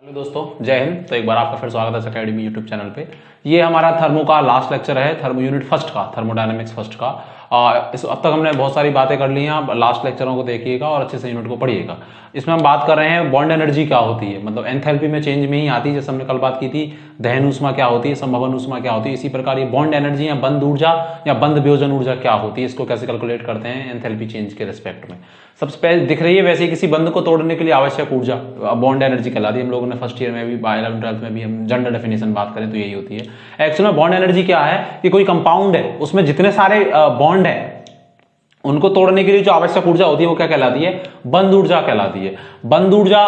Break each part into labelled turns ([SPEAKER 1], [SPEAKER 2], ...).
[SPEAKER 1] दोस्तों जय हिंद। तो एक बार आपका फिर स्वागत है अकेडमी यूट्यूब चैनल पे। ये हमारा थर्मो का लास्ट लेक्चर है, थर्मो यूनिट फर्स्ट का, थर्मोडायनेमिक्स फर्स्ट का। अब तक हमने बहुत सारी बातें कर ली हैं। आप लास्ट लेक्चरों को देखिएगा और अच्छे से यूनिट को पढ़िएगा। इसमें हम बात कर रहे हैं बॉन्ड एनर्जी क्या होती है, मतलब एंथैल्पी में चेंज में ही आती है। जैसे हमने कल बात की थी दहन ऊष्मा क्या होती है, संभवन ऊष्मा क्या होती है, इसी प्रकार ये बॉन्ड एनर्जी या बंद ऊर्जा या बंद वियोजन ऊर्जा क्या होती है, इसको कैसे कैलकुलेट करते हैं एंथैल्पी चेंज के रिस्पेक्ट में। सबसे पहले दिख रही है वैसे किसी बंद को तोड़ने के लिए आवश्यक ऊर्जा बॉन्ड एनर्जी कहलाती है। हम लोगों ने फर्स्ट ईयर में भी 11th 12th में भी हम जनरल डेफिनेशन बात करें तो यही होती है। एक्चुअल में बॉन्ड एनर्जी क्या है कि कोई कंपाउंड है, उसमें जितने सारे बॉन्ड है उनको तोड़ने के लिए जो आवश्यक ऊर्जा होती है वो क्या कहलाती है, बंद ऊर्जा कहलाती है। बंद ऊर्जा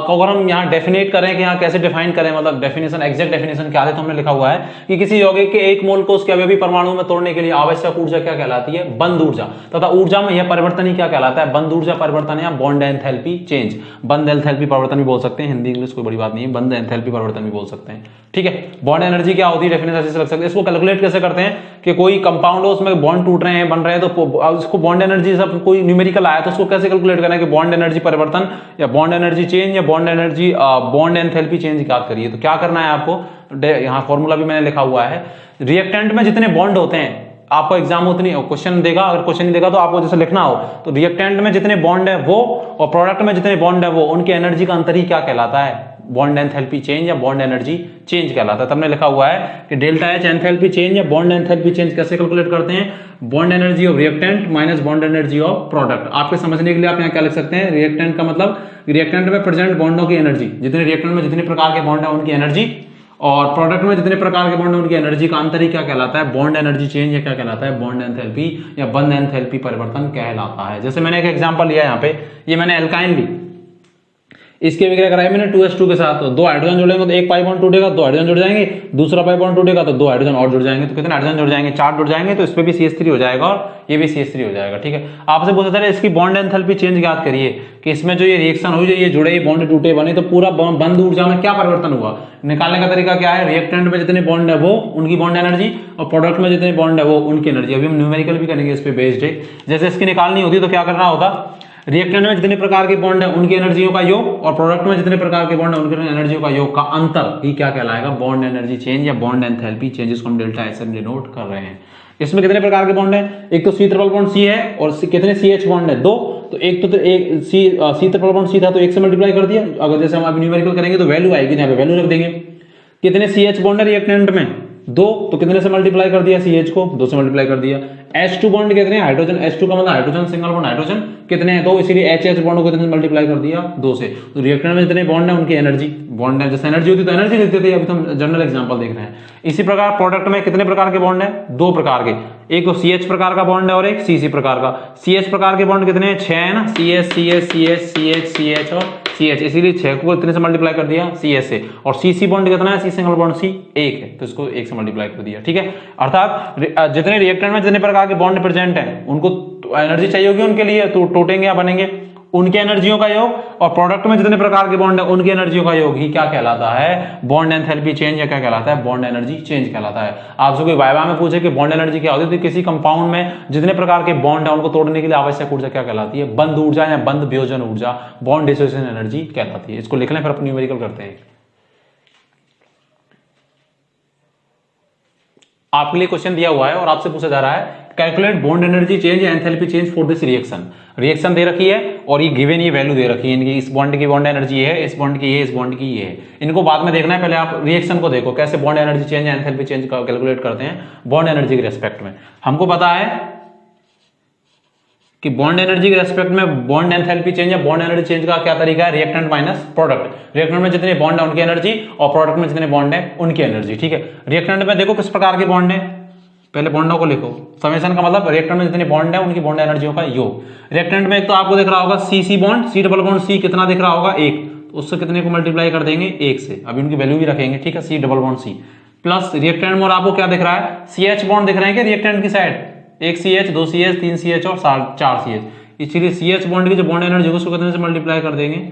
[SPEAKER 1] को अगर हम यहाँ डेफिनेट करें कि यहाँ कैसे डिफाइन करें, मतलब डेफिनेशन एग्जैक्ट डेफिनेशन क्या है, तो हमने लिखा हुआ है कि किसी यौगिक के एक मोल को उसके अवयवी परमाणु में तोड़ने के लिए आवश्यक ऊर्जा क्या कहलाती है, बंद ऊर्जा। तथा ऊर्जा में यह परिवर्तन ही क्या कहलाता है, बंद ऊर्जा परिवर्तन या बॉन्ड एंथैल्पी चेंज। बंद एंथैल्पी परिवर्तन भी बोल सकते हैं, हिंदी इंग्लिश कोई बड़ी बात नहीं है, बंद एंथैल्पी परिवर्तन भी बोल सकते हैं। ठीक है, बॉन्ड एनर्जी क्या होती है डेफिनेशन ऐसे लग सकते हैं। इसको कैलकुलेट कैसे करते हैं कि कोई कंपाउंड हो उसमें बॉन्ड टूट रहे हैं, बन रहे हैं, तो उसको बॉन्ड एनर्जी सब कोई न्यूमेरिकल आया तो उसको कैसे कैलकुलेट करना है कि बॉन्ड एनर्जी परिवर्तन या बॉन्ड एनर्जी चेंज या bond energy bond enthalpy change याद करिए। तो क्या करना है आपको, यहाँ फॉर्मूला भी मैंने लिखा हुआ है। रिएक्टेंट में जितने बॉन्ड होते हैं, आपको एग्जाम उतनी क्वेश्चन देगा, अगर क्वेश्चन नहीं देगा तो आपको जैसे लिखना हो तो रिएक्टेंट में जितने बॉन्ड है वो और प्रोडक्ट में जितने बॉन्ड है वो, उनकी एनर्जी का अंतर ही क्या कहलाता है, बॉन्ड एंथैल्पी चेंज या बॉन्ड एनर्जी चेंज कहलाता है। तब हमने लिखा हुआ है कि डेल्टा एच एंथैल्पी चेंज या बॉन्ड एंथैल्पी चेंज कैसे कैलकुलेट करते हैं, bond energy of reactant minus bond energy of product. आपके समझने के लिए आप यहाँ क्या लिख सकते हैं, रिएक्टेंट का मतलब रिएक्टेंट में प्रेजेंट बॉन्डों की एनर्जी, जितने रिएक्टेंट में जितने प्रकार के बॉन्ड है उनकी एनर्जी, और प्रोडक्ट में जितने प्रकार के बॉन्ड है उनकी एनर्जी का अंतर ही क्या कहलाता है, बॉन्ड एनर्जी चेंज या क्या कहलाता है, बॉन्ड एंथैल्पी या बंद एंथैल्पी परिवर्तन कहलाता है। जैसे मैंने एक एग्जांपल लिया यहाँ पे, ये मैंने एल्काइन ली, इसके भी क्या कराया मैंने 2s2 के साथ, तो 2 हाइड्रोजन जुड़ेंगे तो एक पाई बॉन्ड टूटेगा, 2 हाइड्रोजन जुड़ जाएंगे, दूसरा पाई बॉन्ड टूटेगा तो 2 हाइड्रोजन और जुड़ जाएंगे, तो कितने हाइड्रोजन जुड़ जाएंगे, 4 जुड़ जाएंगे, तो इस पे भी CH3 हो जाएगा और ये भी CH3 हो जाएगा। ठीक है, आपसे पूछा था इसकी बॉन्ड एंथैल्पी चेंज याद करिए कि इसमें जो ये रिएक्शन हुई, जो ये जुड़े बॉन्ड टूटे बने, तो पूरा बंद ऊर्जा में क्या परिवर्तन हुआ, निकालने का तरीका क्या है, रिएक्टेंट में जितने बॉन्ड है वो उनकी बॉन्ड एनर्जी और प्रोडक्ट में जितने बॉन्ड है वो उनकी एनर्जी। अभी हम न्यूमेरिकल भी करेंगे इस पे बेस्ड है। जैसे इसकी निकालनी होती तो क्या करना होता, रिएक्टेंट में जितने प्रकार के बॉन्ड है उनकी एनर्जियों का योग और प्रोडक्ट में जितने प्रकार के बॉन्ड है उनकी एनर्जियों का योग का अंतर ही क्या कहलाएगा, बॉन्ड एनर्जी चेंज या बॉन्ड एंथैल्पी चेंज, जिसको हम डेल्टा एच से डिनोट कर रहे हैं। इसमें कितने प्रकार के बॉन्ड है, एक तो C ट्रिपल बॉन्ड C है और कितने CH बॉन्ड है, 2। तो एक तो एक C ट्रिपल बॉन्ड C था तो 1 से मल्टीप्लाई कर दिया। अगर जैसे हम अभी न्यूमेरिकल करेंगे तो वैल्यू आएगी, यहाँ पे वैल्यू रख देंगे। कितने CH बॉन्ड है रिएक्टेंट में, 2, तो कितने से मल्टीप्लाई कर दिया, CH को 2 से मल्टीप्लाई कर दिया। H2 बॉन्ड कितने, हाइड्रोजन H2 का मतलब हाइड्रोजन सिंगल बॉन्ड हाइड्रोजन कितने हैं, 2, इसीलिए HH बॉन्ड को कितने से मल्टीप्लाई कर दिया, 2 से। तो रिएक्टेंट में जितने बॉन्ड है उनकी एनर्जी, बॉन्ड है जैसे एनर्जी होती तो एनर्जी लिखते थे, अभी तो हम जनरल एग्जांपल देख रहे हैं। इसी प्रकार प्रोडक्ट में कितने प्रकार के बॉन्ड है, 2 प्रकार के, एक तो CH प्रकार का बॉन्ड है और एक CC प्रकार का। CH प्रकार के बॉन्ड कितने हैं, 6 है ना, CH CH CH CH CH और CH, इसीलिए 6 को इतने से मल्टीप्लाई कर दिया CS से। और CC बॉन्ड कितना है, C सिंगल बॉन्ड C 1 है, तो इसको 1 से मल्टीप्लाई कर दिया। ठीक है, अर्थात जितने रिएक्टेंट में जितने प्रकार के बॉन्ड प्रेजेंट है उनको एनर्जी चाहिए होगी उनके लिए, तो टूटेंगे या बनेंगे, उनके एनर्जियों का योग और प्रोडक्ट में जितने प्रकार के बॉन्ड है उनकी एनर्जियों का योग ही क्या कहलाता है, बॉन्ड एंथैल्पी चेंज या क्या कहलाता है, बॉन्ड एनर्जी चेंज कहलाता है। आपसे कोई वाइवा में पूछे कि बॉन्ड एनर्जी क्या होती है, तो किसी कंपाउंड में जितने प्रकार के बॉन्ड है उनको तोड़ने के लिए आवश्यक ऊर्जा क्या कहलाती है, बंद ऊर्जा या बंद वियोजन ऊर्जा, बॉन्ड डिसोसिएशन एनर्जी कहलाती है। इसको लिख लें फिर अपन न्यूमेरिकल करते हैं। आपके लिए क्वेश्चन दिया हुआ है और आपसे पूछा जा रहा है कैलकुलेट बॉन्ड एनर्जी चेंज या enthalpy change for this reaction. Reaction दे रखी है और ये गिवन ये वैल्यू दे रखी है इनकी, इस बॉन्ड की बॉन्ड एनर्जी है, इस बॉन्ड की ये, इस बॉन्ड की ये है। इनको बाद में देखना है, पहले आप रिएक्शन को देखो कैसे बॉन्ड एनर्जी चेंज या एंथैल्पी चेंज का कैलकुलेट करते हैं बॉन्ड एनर्जी के रेस्पेक्ट में। हमको पता है कि बॉन्ड एनर्जी के रेस्पेक्ट में बॉन्ड एंथैल्पी चेंज या बॉन्ड एनर्जी चेंज का क्या तरीका है, रिएक्टेंट माइनस प्रोडक्ट। रिएक्टेंट में जितने बॉन्ड है उनकी एनर्जी और प्रोडक्ट में जितने बॉन्ड है उनकी एनर्जी। ठीक है, रिएक्टेंट में देखो किस प्रकार के बॉन्ड है, पहले बॉन्डों को लिखो। समेशन का मतलब रिएक्टेंट में जितने बॉन्ड है उनकी बॉन्ड एनर्जियों का योग। रिएक्टेंट में एक तो आपको दिख रहा होगा CC bond, C double bond C कितना दिख रहा होगा, 1, तो उससे कितने को मल्टीप्लाई कर देंगे, 1 से। अभी उनकी वैल्यू भी रखेंगे। ठीक है, C double bond C plus reactant में और आपको क्या दिख रहा है, CH बॉन्ड दिख रहे हैं क्या रिएक्टेंट की साइड, 1 CH 2 CH 3 CH और 4 CH, इसलिए CH बॉन्ड की जो बॉन्ड एनर्जी उसको कितने से मल्टीप्लाई कर देंगे,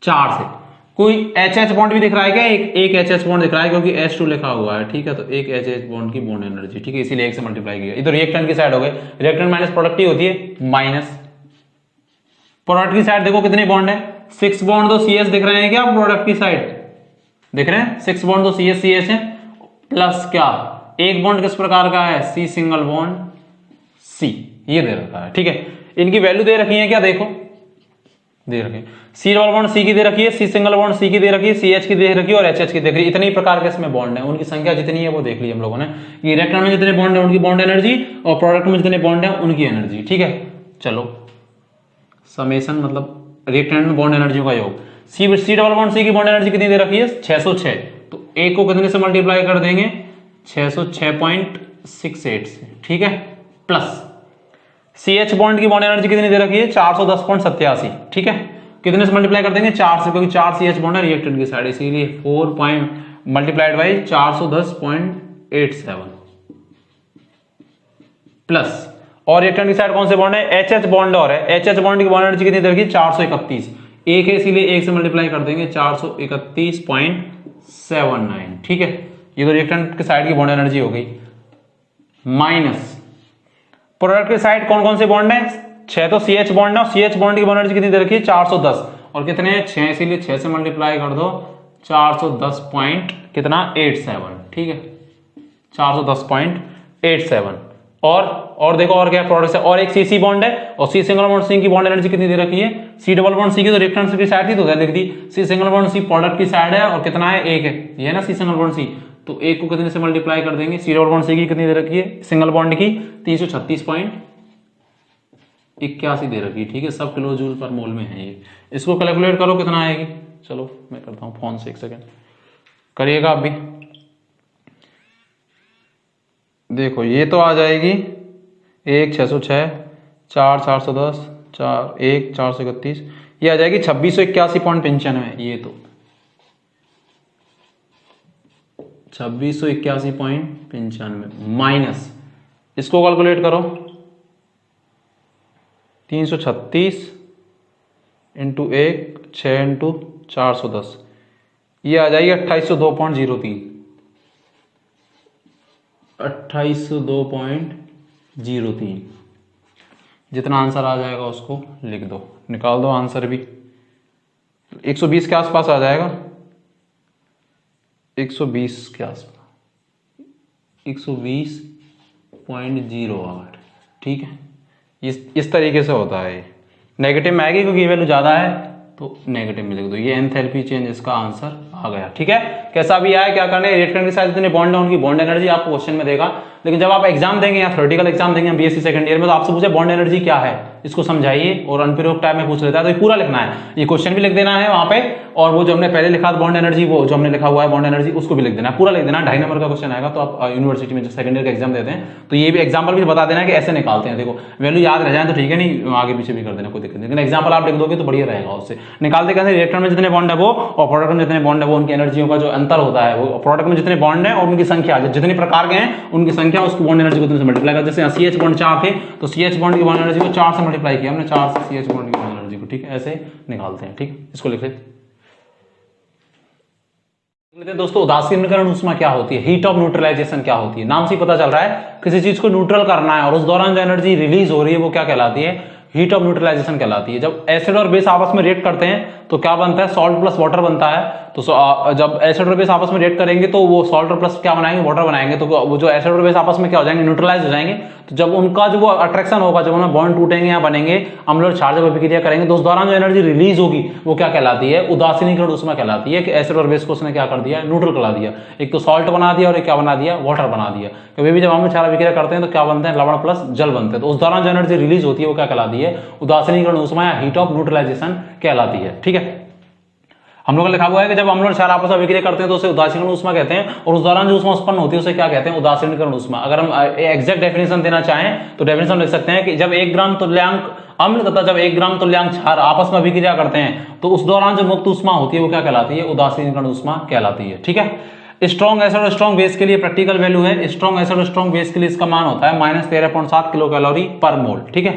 [SPEAKER 1] 4 से। कोई HH बॉन्ड भी दिख रहा है क्या, एक HH बॉन्ड दिख रहा है क्योंकि H2 लिखा हुआ है। ठीक है, तो एक HH बॉन्ड की बॉन्ड एनर्जी, ठीक है, इसीलिए 1 से मल्टीप्लाई किया। ये तो रिएक्टेंट की साइड हो गए, रिएक्टेंट माइनस प्रोडक्ट ही होती है, माइनस प्रोडक्ट की साइड देखो कितने बॉन्ड है, 6 बॉन्ड तो सी एस दिख रहे हैं क्या प्रोडक्ट की साइड, दिख रहे हैं 6 बॉन्ड तो सी एस है, प्लस क्या एक बॉन्ड किस प्रकार का है, सी सिंगल बॉन्ड सी, ये दे रखा है। ठीक है, इनकी वैल्यू दे रखी है क्या, देखो दे रखी है, सी डबल बॉन्ड सी की दे रखी है, सी सिंगल बॉन्ड सी की दे रखी है, सी एच की दे रखी है और एच एच की देख रही है। इतने ही प्रकार के इसमें बॉन्ड है, उनकी संख्या जितनी है वो देख ली हम लोगों ने, कि इलेक्ट्रॉन में जितने बॉन्ड है उनकी बॉन्ड एनर्जी और प्रोडक्ट में जितने बॉन्ड है उनकी एनर्जी। ठीक है, चलो समेशन मतलब रिएक्टेंट में बॉन्ड एनर्जी का योग, सी डबल बॉन्ड सी की बॉन्ड एनर्जी कितनी दे रखी है 606, तो एक को कितने से मल्टीप्लाई कर देंगे 606.68 से। ठीक है, प्लस सी एच बॉन्ड की बॉन्ड एनर्जी कितनी दे रखी है 410.87। ठीक है, कितने से मल्टीप्लाई कर देंगे 4 से, क्योंकि 4 सी एच बॉन्ड है रिएक्टेंट की साइड, इसीलिए 4 मल्टीप्लाइड बाई 410.87 प्लस, और रिएक्टेंट की साइड कौन से बॉन्ड है, एच एच बॉन्ड और है, एच एच बॉन्ड की बॉन्ड एनर्जी कितनी दे रखी है 431, एक है इसीलिए एक से मल्टीप्लाई कर देंगे 431.79। ठीक है, ये तो रिएक्टेंट की साइड की बॉन्ड एनर्जी हो गई, माइनस प्रोडक्ट की साइड कौन कौन से बॉन्ड है, 6 तो सी एच बॉन्ड है, सी एच बॉन्ड की बॉन्ड एनर्जी कितनी दे रखी है 410, और कितने हैं 6, इसीलिए 6 से मल्टीप्लाई कर दो 410.87। ठीक है, 410.87 और देखो और क्या प्रोडक्ट है, और एक सी सी बॉन्ड है, और सी सिंगल बॉन्ड सी की बॉन्ड एनर्जी कितनी दे रखी है, सी डबल बॉन्ड सी की तो रिएक्टेंट की साइड थी तो लिख दी, C single bond C product की साइड है और कितना है एक है, ये है ना सी सिंगल बॉन्ड सी, तो एक को कितने से मल्टीप्लाई कर देंगे, सी डबल बॉन्ड सी की कितनी दे रखी है सिंगल बॉन्ड की 336.81 दे रखी है। ठीक है, सब किलो जूल पर मोल में है ये, इसको कैलकुलेट करो कितना आएगी, चलो मैं करता हूँ फोन से, एक सेकेंड करिएगा आप भी। देखो ये तो आ जाएगी 1 606 4 410 4 1 431, ये आ जाएगी 2681.95, ये तो 2681.95 माइनस इसको कैलकुलेट करो 336 इंटू 1 6 इंटू 410, ये आ जाएगी 2802.03, 2802.03, जितना आंसर आ जाएगा उसको लिख दो, निकाल दो आंसर भी, 120 के आसपास आ जाएगा, 120 के आसपास 120.08। ठीक है, इस तरीके से होता है, नेगेटिव में आएगी क्योंकि वैल्यू ज्यादा है तो नेगेटिव में लिख दो, ये एंथैल्पी चेंज इसका आंसर आ गया। ठीक है, कैसा भी आया क्या करना है, रिएक्टेंट के साथ जितने बॉन्ड है उनकी बॉन्ड एनर्जी आपको क्वेश्चन में देगा, लेकिन जब आप एग्जाम देंगे या थ्योरेटिकल एग्जाम देंगे बीएससी सेकंड ईयर में तो आपसे पूछे बॉन्ड एनर्जी क्या है, इसको समझाइए, और अनुप्रयोग टाइप में पूछ लेता है तो ये पूरा लिखना है, ये क्वेश्चन भी लिख देना है वहां पे, और वो जो हमने पहले लिखा बॉन्ड एनर्जी, वो जो हमने लिखा हुआ है बॉन्ड एनर्जी उसको भी लिख देना है, पूरा लिख देना है। 2.5 नंबर का क्वेश्चन आएगा, तो आप यूनिवर्सिटी में जब सेकंड ईयर का एग्जाम देते हैं तो ये भी एग्जाम्पल भी बता देना कि ऐसे निकालते हैं, देखो वैल्यू याद रह जाए तो ठीक है, नहीं आगे पीछे भी कर देना कोई दिक्कत नहीं, लेकिन एग्जाम्पल आप लिख दोगे तो बढ़िया रहेगा, उससे निकालते कैसे, रिएक्टेंट में जितने बॉन्ड है वो और प्रोडक्ट में जितने बॉन्ड है वो, उनकी एनर्जियों का जो अंतर होता है, वो प्रोडक्ट में जितने बॉन्ड है और उनकी संख्या जितने प्रकार के हैं उनकी संख्या, उसकी बॉन्ड एनर्जी को कितने से मल्टीप्लाई कर, जैसे सी एच बॉन्ड 4 थे तो सी एच बॉन्ड की बॉन्ड एनर्जी को 4 से मल्टीप्लाई किया हमने, 4 से सी एच बॉन्ड की बॉन्ड एनर्जी को। ठीक है, ऐसे निकालते हैं। ठीक, इसको लिख लेते हैं दोस्तों, उदासीनीकरण ऊष्मा क्या होती है, हीट ऑफ न्यूट्रलाइजेशन क्या होती है, नाम से पता चल रहा है किसी चीज को न्यूट्रल करना है और उस दौरान जो एनर्जी रिलीज हो रही है वो क्या कहलाती है, हीट ऑफ न्यूट्रलाइजेशन कहलाती है। जब एसिड और बेस आपस में रिएक्ट करते हैं तो क्या बनता है, सॉल्ट प्लस वाटर बनता है, तो जब एसिड और बेस आपस में रिएक्ट करेंगे तो वो सॉल्ट और प्लस क्या बनाएंगे, वाटर बनाएंगे, तो वो जो एसिड और बेस आपस में क्या हो जाएंगे, न्यूट्रलाइज हो जाएंगे, तो जब उनका जो वो अट्रैक्शन होगा, जब उन्हें बॉन्ड टूटेंगे या बनेंगे, अम्ल और क्षार जब अभिक्रिया करेंगे तो उस दौरान जो एनर्जी रिलीज होगी वो क्या कहलाती है, उदासीनीकरण ऊष्मा कहलाती है, कि एसिड और बेस को उसने क्या कर दिया, न्यूट्रल करा दिया, एक तो सॉल्ट बना दिया और एक क्या बना दिया, वाटर बना दिया। कभी भी जब अम्ल क्षार अभिक्रिया करते हैं तो क्या बनते हैं, लवण प्लस जल बनते हैं, तो उस दौरान जो एनर्जी रिलीज होती है वो क्या कहलाती है, उदासीनीकरण ऊष्मा या हीट ऑफ न्यूट्रलाइजेशन कहलाती है। ठीक है, हम लोगों ने लिखा हुआ है कि जब अम्ल और क्षार आपस में अभिक्रिया करते हैं तो उसे उदासीनीकरण ऊष्मा कहते हैं, और उस दौरान जो ऊष्मा उत्पन्न होती है उसे क्या कहते हैं, उदासीनीकरण ऊष्मा। अगर हम एग्जैक्ट डेफिनेशन देना चाहें तो डेफिनेशन लिख सकते हैं कि जब 1 ग्राम तुल्यांक अम्ल तथा जब 1 ग्राम तुल्यांक क्षार आपस में अभिक्रिया करते हैं तो उस दौरान जो मुक्त ऊष्मा होती है वो क्या कहलाती है, उदासीनीकरण ऊष्मा कहलाती है। ठीक है, स्ट्रॉन्ग एसिड और स्ट्रॉन्ग बेस के लिए प्रैक्टिकल वैल्यू है, स्ट्रॉन्ग एसिड और स्ट्रॉन्ग बेस के लिए इसका मान होता है -13.7 किलो कैलोरी पर मोल। ठीक है,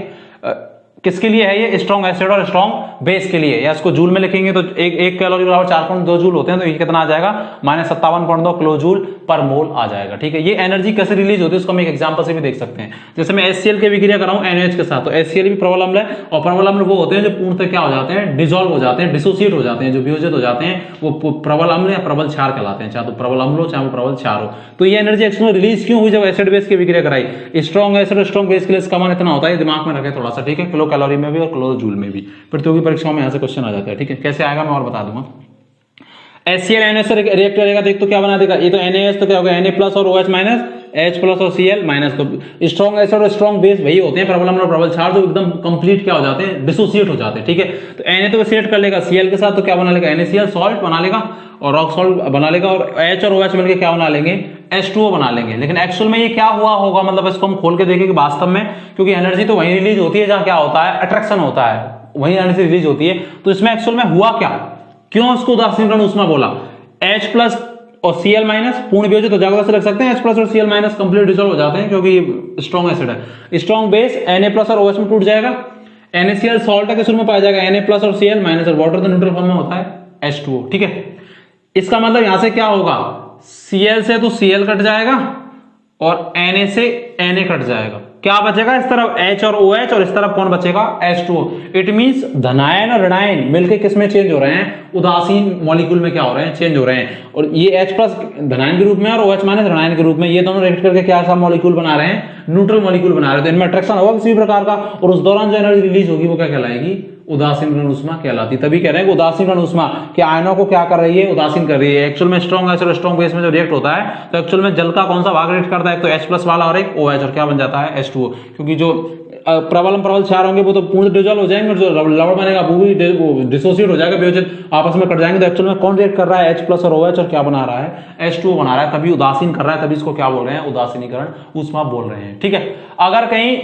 [SPEAKER 1] किसके लिए है ये, स्ट्रॉन्ग एसिड और स्ट्रॉन्ग बेस के लिए, या इसको जूल में लिखेंगे तो एक कैलोरी बराबर 4.2 जूल होते हैं, तो ये कितना आ जाएगा -57.2 किलो जूल पर मोल आ जाएगा। ठीक है, ये एनर्जी कैसे रिलीज होती है उसको हम एक एग्जांपल से भी देख सकते हैं। जैसे मैं HCl की विक्रिया कर रहा हूं NaOH के साथ, तो HCl भी प्रबल अम्ल है, और प्रबल अम्ल वो होते हैं जो पूर्णतः क्या हो जाते हैं, डिसॉल्व हो जाते हैं, डिसोसिएट हो जाते हैं, जो वियोजित हो जाते हैं, वो प्रबल अम्ल या प्रबल क्षार कहलाते हैं, चाहे तो प्रबल अम्ल हो चाहे वो प्रबल क्षार हो। तो ये एनर्जी एक्चुअली रिलीज क्यों हुई जब एसिड बेस की विक्रिया कराई। स्ट्रॉन्ग एसिड और स्ट्रॉन्ग बेस के लिए इसका मान इतना होता है, दिमाग में रखें थोड़ा सा, ठीक है, किलो कैलोरी में भी और किलो जूल में भी। प्रतियोगी परीक्षाओं में यहाँ से क्वेश्चन आ जाता है। ठीक है, कैसे आएगा मैं और बता दूंगा। HCl NaOH से रिएक्ट करेगा, देख तो क्या बना देगा, ये तो NaOH तो क्या होगा Na+ और OH माइनस, H+ और Cl माइनस। तो स्ट्रॉन्ग एसिड और स्ट्रॉन्ग बेस वही होते हैं, प्रबल अम्ल और प्रबल क्षार, जो एकदम कंप्लीट क्या हो जाते हैं, डिसोसिएट हो जाते हैं। ठीक है, तो Na तो सिलेक्ट कर लेगा Cl के साथ, तो क्या बना लेगा, NaCl सॉल्ट बना लेगा और रॉक सॉल्ट बना लेगा, और H और OH मिलकर क्या बना लेंगे, H2O बना लेंगे। लेकिन एक्चुअल में ये क्या हुआ होगा, मतलब इसको हम खोल के देखेंगे वास्तव में, क्योंकि एनर्जी तो वहीं रिलीज होती है जहां क्या होता है, अट्रैक्शन होता है, वहीं एनर्जी रिलीज होती है। तो इसमें एक्चुअल में हुआ क्या, क्यों इसको उदासीनीकरण ऊष्मा बोला। H+ और Cl माइनस पूर्ण वियोजित हो जाएगा, रख सकते हैं H+ और Cl माइनस कंप्लीट डिसॉल्व हो जाते हैं, क्योंकि स्ट्रॉन्ग एसिड है। स्ट्रॉन्ग बेस Na+ और OH में टूट जाएगा, NaCl सॉल्ट के सूत्र में पाया जाएगा Na+ और Cl माइनस, और वाटर तो न्यूट्रल फॉर्म में होता है H2O। ठीक है, इसका मतलब यहां से क्या होगा, Cl से तो Cl कट जाएगा और Na से Na कट जाएगा, क्या बचेगा, इस तरफ H और OH, और इस तरफ कौन बचेगा, H2O। इट मींस धनायन और ऋणायन मिलके किस में चेंज हो रहे हैं, उदासीन मॉलिक्यूल में क्या हो रहे हैं, चेंज हो रहे हैं। और ये H+ धनायन के रूप में और OH- ऋणायन के रूप में, ये दोनों रिएक्ट करके क्या सा मॉलिक्यूल बना रहे हैं, न्यूट्रल मॉलिक्यूल बना रहे हैं। तो इनमें अट्रैक्शन होगा किसी भी प्रकार का, और उस दौरान जो एनर्जी रिलीज होगी वो क्या कहलाएगी, उदासीनीकरण ऊष्मा कहलाती। तभी कह रहे हैं कि उदासीनीकरण ऊष्मा कि आयनों को क्या कर रही है, उदासीन कर रही है। एक्चुअल में स्ट्रॉन्ग एसिड और स्ट्रॉन्ग बेस में जो रिएक्ट होता है, तो एक्चुअल में जल का कौन सा भाग रिएक्ट करता है, एक तो H+ वाला और एक OH, और क्या बन जाता है, H2O। क्योंकि जो प्रबल क्षार होंगे वो तो पूर्ण डिसॉल्व हो जाएंगे, और जो लवण बनेगा वो भी डिसोसिएट हो जाएगा, वियोजित आपस में कट जाएंगे। तो एक्चुअल में कौन रिएक्ट कर रहा है, H+ और OH, और क्या बना रहा है, H2O बना रहा है, तभी उदासीन कर रहा है, तभी इसको क्या बोल रहे हैं, उदासीनीकरण ऊष्मा बोल रहे हैं। ठीक है, अगर कहीं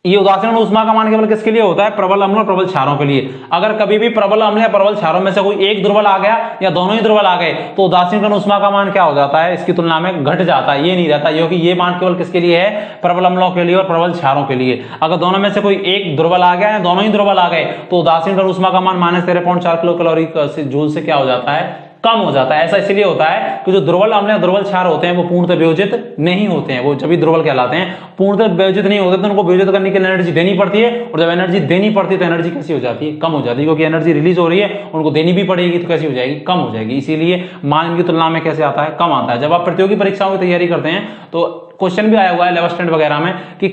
[SPEAKER 1] ये उदासीन ऊष्मा का मान केवल किसके लिए होता है, प्रबल अम्ल और प्रबल क्षारों के लिए। अगर कभी भी प्रबल अम्ल या प्रबल क्षारों में से कोई एक दुर्बल आ गया या दोनों ही दुर्बल आ गए, तो उदासीनीकरण ऊष्मा का मान क्या हो जाता है, इसकी तुलना में घट जाता है, ये नहीं रहता, क्योंकि ये मान केवल किसके लिए है, प्रबल अम्लों के लिए और प्रबल क्षारों के लिए। अगर दोनों में से कोई एक दुर्बल आ गया या दोनों ही दुर्बल आ गए, तो उदासीनीकरण ऊष्मा का मान -13.4 किलो कैलोरी जूल से क्या हो जाता है, कम हो जाता है। ऐसा इसलिए होता है कि जो दुर्बल अम्ल या दुर्बल क्षार होते हैं वो पूर्णतः वियोजित नहीं होते हैं, वो जब भी दुर्बल कहलाते हैं, पूर्णतः वियोजित नहीं होते, तो उनको वियोजित करने के लिए एनर्जी देनी पड़ती है, और जब एनर्जी देनी पड़ती है तो एनर्जी कैसी हो जाती है, कम हो जाती है, क्योंकि एनर्जी रिलीज हो रही है, उनको देनी भी पड़ेगी, तो कैसी हो जाएगी, कम हो जाएगी। इसीलिए मान इनकी तुलना में कैसे आता है, कम आता है। जब आप प्रतियोगी परीक्षाओं की तैयारी करते हैं तो क्वेश्चन भी आया हुआ है 11th स्टैंडर्ड वगैरह में कि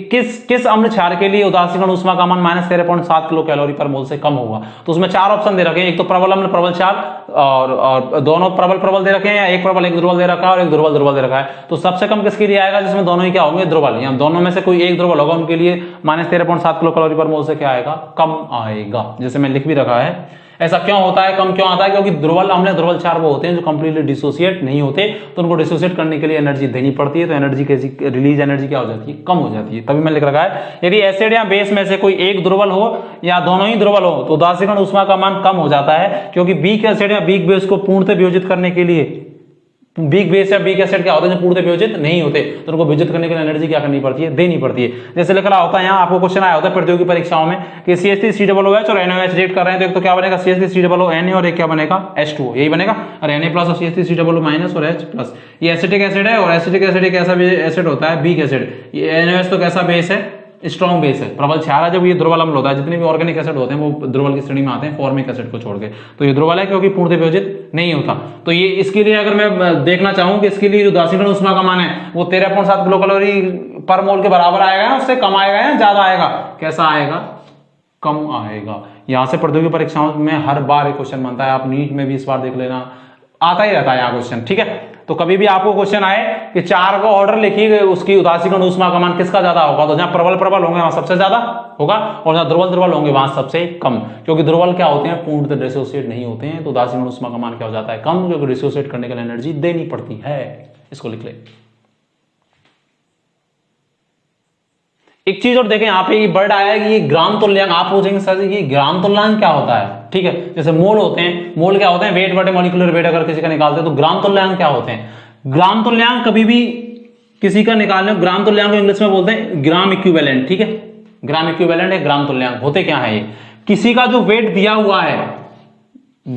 [SPEAKER 1] किस अम्ल क्षार के लिए उदासीनीकरण ऊष्मा का मान -13.7 किलो कैलोरी पर मोल से कम होगा। तो उसमें 4 ऑप्शन दे रखे हैं, एक तो प्रबल अम्ल प्रबल क्षार, और दोनों प्रबल दे रखे हैं, या एक प्रबल एक दुर्बल दे रखा है और एक दुर्बल दे रखा है। तो सबसे कम किसके लिए आएगा, जिसमें दोनों ही क्या होंगे, दुर्बल, या दोनों में से कोई एक दुर्बल होगा, उनके लिए -13.7 किलो कैलोरी पर मोल से क्या आएगा, कम आएगा। जैसे मैं लिख भी रखा है। ऐसा क्यों होता है, कम क्यों आता है, क्योंकि दुर्बल अम्ल दुर्बल क्षार वो होते हैं जो कंप्लीटली डिसोसिएट नहीं होते, तो उनको डिसोसिएट करने के लिए एनर्जी देनी पड़ती है, तो एनर्जी कैसी रिलीज एनर्जी क्या हो जाती है, कम हो जाती है। तभी मैं लिख रखा है, यदि एसिड या बेस में से कोई एक दुर्बल हो या दोनों ही दुर्बल हो, तो उदासीनीकरण ऊष्मा का मान कम हो जाता है, क्योंकि वीक एसिड या वीक बेस को पूर्णतः वियोजित करने के लिए, वीक बेस या वीक एसिड क्या होते हैं जो पूर्णतः वियोजित नहीं होते, तो उनको वियोजित करने के लिए एनर्जी क्या करनी पड़ती है, देनी पड़ती है। जैसे लिख रहा होता है, यहाँ आपको क्वेश्चन आया होता है प्रतियोगी परीक्षाओं में कि CH3COOH और NaOH रिएक्ट कर रहे हैं, तो एक तो क्या बनेगा CH3COO Na, और एक क्या बनेगा H2O, यही बनेगा, और Na+ और CH3COO- और H+। ये एसिटिक एसिड है, और एसिटिक एसिड एक ऐसा एसिड होता है वीक एसिड। ये NaOH तो कैसा बेस है, स्ट्रॉन्ग बेस है, प्रबल क्षार है, जब ये दुर्बल अम्ल होता है, जितने भी ऑर्गेनिक एसिड होते हैं वो दुर्बल की श्रेणी में आते हैं, फॉर्मिक एसिड को छोड़ के, तो ये दुर्बल है क्योंकि पूर्णतः वियोजित नहीं होता। तो ये इसके लिए अगर मैं देखना चाहूं कि इसके लिए जो उदासीनीकरण ऊष्मा का मान है वो 13.7 किलो कैलोरी पर मोल के बराबर आएगा, उससे कम आएगा या ज्यादा आएगा, कैसा आएगा, कम आएगा। यहां से प्रतियोगी परीक्षाओं में हर बार एक क्वेश्चन बनता है, आप नीट में भी इस बार देख लेना, आता ही रहता है यहाँ क्वेश्चन। ठीक है, तो कभी भी आपको क्वेश्चन आए कि 4 का ऑर्डर लिखिए, उसकी उदासीनीकरण ऊष्मा का मान किसका ज्यादा होगा, तो जहां प्रबल होंगे वहां सबसे ज्यादा होगा, और जहां दुर्बल होंगे वहां सबसे कम, क्योंकि दुर्बल क्या होते हैं, पूर्णतः डिसोसिएट नहीं होते हैं, तो उदासीनीकरण ऊष्मा का मान क्या हो जाता है, कम, क्योंकि डिसोसिएट करने के लिए एनर्जी देनी पड़ती है। इसको लिख ले। एक चीज और देखें, यहाँ पे ये वर्ड आया है कि ये ग्राम तुल्यांक, आप पूछेंगे सर ये ग्राम तुल्यांक क्या होता है। ठीक है, जैसे मोल होते हैं, मोल क्या होते हैं, वेट बटे मॉलिक्यूलर वेट अगर किसी का निकालते हैं, तो ग्राम तुल्यांक क्या होते हैं। ग्राम तुल्यांक कभी भी किसी का निकालने, ग्राम तुल्यांक को इंग्लिश में बोलते हैं ग्राम इक्विवेलेंट। ठीक है, ग्राम इक्विवेलेंट है ग्राम तुल्यांक। होते क्या है ये किसी का जो वेट दिया हुआ है,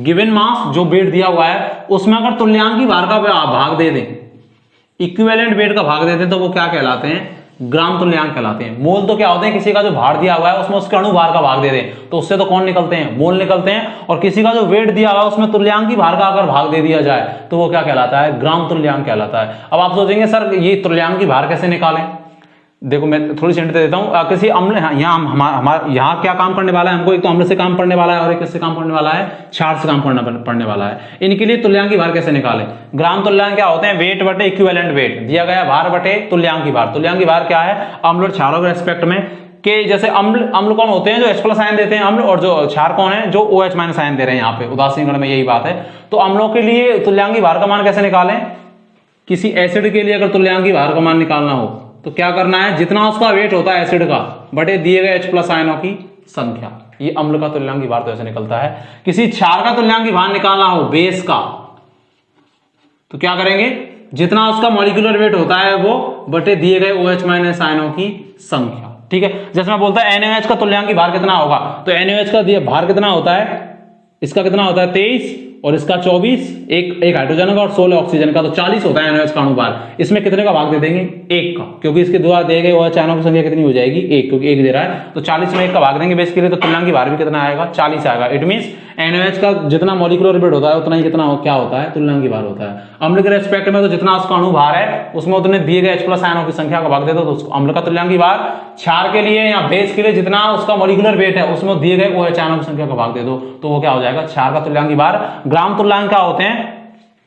[SPEAKER 1] गिवन मास जो वेट दिया हुआ है, उसमें अगर तुल्यांकी भार का भाग दे दें, इक्विवेलेंट वेट का भाग देते हैं, तो वो क्या कहलाते हैं? ग्राम तुल्यांक कहलाते हैं। मोल तो क्या होते हैं? किसी का जो भार दिया हुआ है उसमें उसके अणु भार का भाग दे दें तो उससे तो कौन निकलते हैं? मोल निकलते हैं। और किसी का जो वेट दिया हुआ है उसमें तुल्यांकी भार का अगर भाग दे दिया जाए तो वो क्या कहलाता है? ग्राम तुल्यांक कहलाता है। अब आप सोचेंगे सर ये तुल्यांकी भार कैसे निकालें? देखो मैं थोड़ी हिंट दे देता हूं। किसी अम्ल, यहाँ हमारा यहाँ क्या काम करने वाला है हमको? एक तो अम्ल से काम पड़ने वाला है और एक किससे काम पड़ने वाला है? क्षार से काम पड़ने वाला है। इनके लिए तुल्यांकी भार कैसे निकालें? ग्राम तुल्यांक क्या होते हैं? वेट बटे इक्विवेलेंट वेट, दिया गया भार बटे तुल्यांकी भार। तुल्यांकी भार क्या है? अम्ल और क्षारों के रेस्पेक्ट में कि जैसे अम्ल कौन होते हैं? जो H+ आयन देते हैं अम्ल, और जो क्षार कौन है? जो OH- आयन दे रहे हैं। यहाँ पे उदासीन गण में यही बात है। तो अम्लों के लिए तुल्यांकी भार का मान कैसे निकालें? किसी एसिड के लिए अगर तुल्यांकी भार का मान निकालना हो तो क्या करना है? जितना उसका वेट होता है एसिड का बटे दिए गए H+ आयनों की संख्या। ये अम्ल का तुल्यांकी भार तो ऐसे निकलता है। किसी क्षार का तुल्यांकी भार निकालना हो बेस का तो क्या करेंगे? जितना उसका मॉलिक्यूलर वेट होता है वो बटे दिए गए OH- आयनों की संख्या। ठीक है, जैसे मैं बोलता है NaOH का तुल्यांकी भार कितना होगा, तो NaOH का भार कितना होता है? इसका कितना होता है? 23 और इसका 24, एक हाइड्रोजन का और 16 ऑक्सीजन का, तो 40 होता है NaOH का अणुभार। इसमें कितने का भाग दे देंगे? 1 का, क्योंकि इसके द्वारा दिए गए OH आयनों की संख्या कितनी हो जाएगी? 1, क्योंकि 1 दे रहा है। तो 40 में 1 का भाग देंगे बेस के लिए, तो तुल्यांकी भार भी कितना आएगा? 40 आएगा। इट मींस NaOH का जितना मॉलिक्यूलर वेट होता है उतना ही कितना क्या होता है? तुल्यांकी भार होता है। अम्ल के रेस्पेक्ट में तो जितना उसका अणुभार है उसमें उतने दिए गए H+ आयनों की संख्या का भाग दे दो तो अम्ल का तुल्यांकी भार। क्षार के लिए या बेस के लिए जितना उसका मॉलिक्यूलर वेट है उसमें दिए गए OH आयनों की संख्या का भाग दे दो तो वो क्या हो जाएगा? क्षार का तुल्यांकी भार। ग्राम तुल्यांक क्या होते हैं?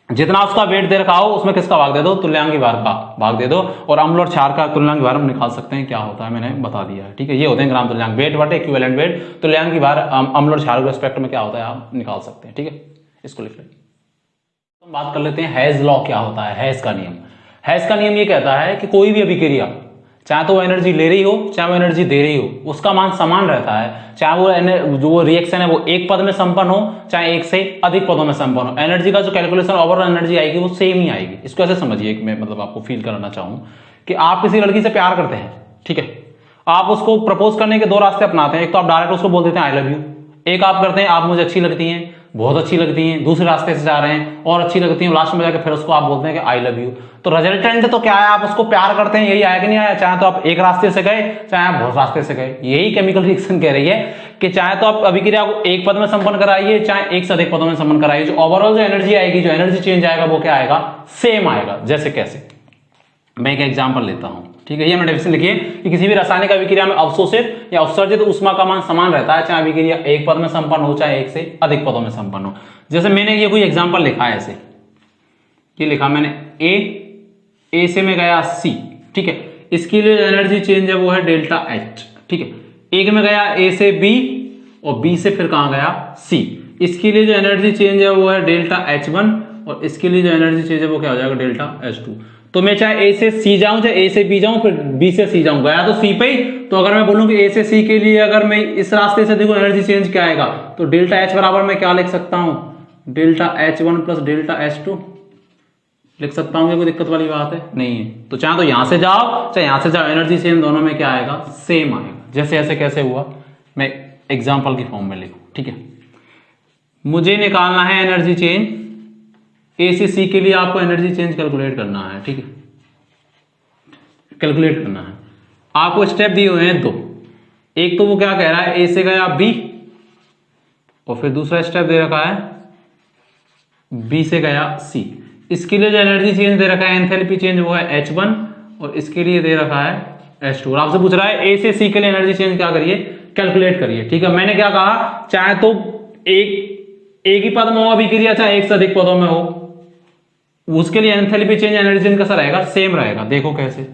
[SPEAKER 1] जितना उसका वेट दे रखा हो उसमें किसका भाग दे दो? तुल्यांकी भार का भाग दे दो। और अम्ल और क्षार का तुल्यांकी भार हम निकाल सकते हैं, क्या होता है मैंने बता दिया है। ठीक है, ये होते हैं ग्राम तुल्यांक। वेट बटे इक्विवेलेंट वेट, तुल्यांकी भार अम्ल और क्षार के रिस्पेक्ट में क्या होता है आप निकाल सकते हैं। ठीक है, इसको लिख लें। तो बात कर लेते हैं हैज लॉ क्या होता है, हैज का नियम। हैज का नियम ये कहता है कि कोई भी अभिक्रिया, चाहे तो वो एनर्जी ले रही हो चाहे वो एनर्जी दे रही हो, उसका मान समान रहता है। चाहे वो जो रिएक्शन है वो एक पद में संपन्न हो चाहे एक से अधिक पदों में संपन्न हो, एनर्जी का जो कैलकुलेशन ओवरऑल एनर्जी आएगी वो सेम ही आएगी। इसको ऐसे समझिए कि मैं मतलब आपको फील कराना चाहूं कि आप किसी लड़की से प्यार करते हैं, ठीक है, आप उसको प्रपोज करने के 2 रास्ते अपनाते हैं। एक तो आप डायरेक्ट उसको बोल देते हैं आई लव यू, एक आप करते हैं आप मुझे अच्छी लगती हैं, बहुत अच्छी लगती हैं, दूसरे रास्ते से जा रहे हैं और अच्छी लगती हैं, लास्ट में जाकर फिर उसको आप बोलते हैं कि आई लव यू। तो रिजल्टेंट तो क्या है? आप उसको प्यार करते हैं, यही आया कि नहीं आया? चाहे तो आप एक रास्ते से गए चाहे आप बहुत रास्ते से गए। यही केमिकल रिएक्शन कह रही है कि चाहे तो आप अभिक्रिया को एक पद में संपन्न कराइए चाहे एक से अधिक पदों में संपन्न कराइए, जो ओवरऑल जो एनर्जी आएगी, जो एनर्जी चेंज आएगा वो क्या आएगा? सेम आएगा। जैसे कैसे? मैं एक एग्जांपल लेता हूं, ठीक है। ये मैंने डेफिनेशन लिखी है कि किसी भी रासायनिक अभिक्रिया में अवशोषित या उत्सर्जित ऊष्मा का मान समान रहता है, चाहे अभिक्रिया एक पद में संपन्न हो चाहे एक से अधिक पदों में संपन्न हो। जैसे मैंने ये कोई एग्जांपल लिखा है, ऐसे ये लिखा मैंने ए से में गया सी, ठीक है, इसके लिए एनर्जी चेंज है वो है डेल्टा एच, ठीक है। एक में गया ए से बी और बी से फिर कहां गया? सी, इसके लिए जो एनर्जी चेंज है वो है डेल्टा H1 और इसके लिए जो एनर्जी चेंज है वो क्या हो जाएगा? Delta H2। तो मैं चाहे ए से सी जाऊं चाहे ए से बी जाऊं फिर बी से सी जाऊं, गया तो सी पे ही। तो अगर मैं बोलूं कि ए से सी के लिए अगर मैं इस रास्ते से देखो एनर्जी चेंज क्या आएगा, तो डेल्टा H बराबर मैं क्या लिख सकता हूं? Delta H1 plus delta H2 लिख सकता हूं। कोई दिक्कत वाली बात है? नहीं है। तो चाहे तो यहां से जाओ चाहे यहां से जाओ, एनर्जी चेंज दोनों में क्या आएगा? सेम आएगा। जैसे ऐसे कैसे हुआ, मैं एग्जाम्पल की फॉर्म में लिखूं, ठीक है। मुझे निकालना है एनर्जी चेंज, ए से सी के लिए आपको एनर्जी चेंज कैलकुलेट करना है, ठीक है, कैलकुलेट करना है। आपको स्टेप दिए हुए हैं 2। एक तो वो क्या कह रहा है, ए से गया बी और फिर दूसरा स्टेप दे रखा है बी से गया सी। इसके लिए जो एनर्जी चेंज दे रखा है एंथैल्पी चेंज वो है H1 और इसके लिए दे रखा है H2। और आपसे पूछ रहा है ए से सी के लिए एनर्जी चेंज क्या करिए? कैलकुलेट करिए, ठीक है। मैंने क्या कहा, चाहे तो एक ही पद में हो अभिक्रिया चाहे एक से अधिक पदों में हो, उसके लिए एंथैल्पी चेंज एनर्जी चेंज कैसा रहेगा? सेम रहेगा। देखो कैसे,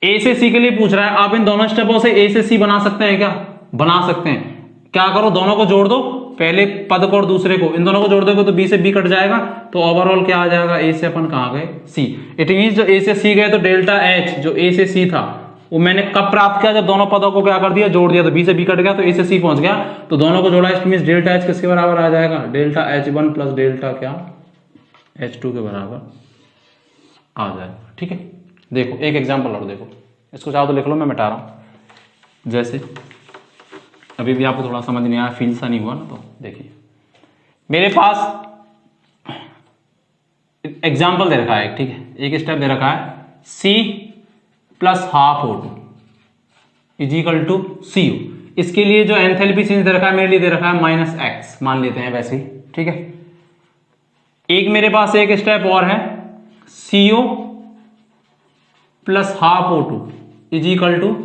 [SPEAKER 1] ए से सी के लिए पूछ रहा है, आप इन दोनों स्टेपों से ए से सी बना सकते हैं क्या? बना सकते हैं। क्या करो, दोनों को जोड़ दो, पहले पद को और दूसरे को, इन दोनों को जोड़ दोगे तो बी से बी कट जाएगा, तो ओवरऑल क्या आ जाएगा? ए से अपन कहां गए? सी। इट मींस जो ए से सी गए तो डेल्टा एच जो ए से सी था वो मैंने कब प्राप्त किया? जब दोनों पदों को क्या कर दिया? जोड़ दिया। तो बी से बी कट गया तो ए से सी पहुंच गया, तो दोनों को जोड़ा। इट मींस डेल्टा एच किसके बराबर आ जाएगा? डेल्टा H1 प्लस डेल्टा क्या H2 के बराबर आ जाएगा, ठीक है। देखो एक एग्जांपल और देखो, इसको चाहो तो लिख लो, मैं मिटा रहा हूं। जैसे अभी भी आपको थोड़ा समझ नहीं आया, फील सा नहीं हुआ ना, तो देखिए मेरे पास एग्जाम्पल दे रखा है, ठीक है, एक स्टेप दे रखा है C plus half O2 is equal to CO। इसके लिए जो एंथैल्पी चेंज दे रखा है मेरे लिए दे रखा है -x, मान लेते हैं वैसे ही, ठीक है। एक मेरे पास एक स्टेप और है CO plus half O2 is equal to